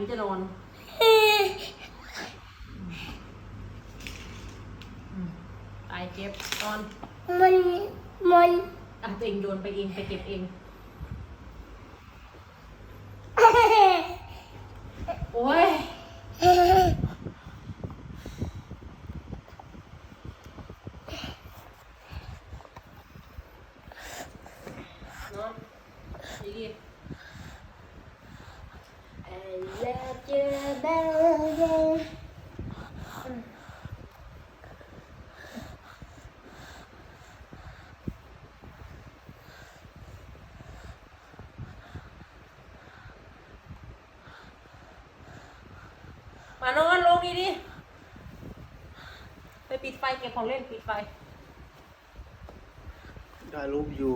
รือจะนอนไปเก็บนอนมันตัวเองโยนไปเองไปเก็บเองโอ้ยนอนดีๆ I love you baby มานอนลงดีดิไปปิดไฟเก็บของเล่นปิดไฟ I love you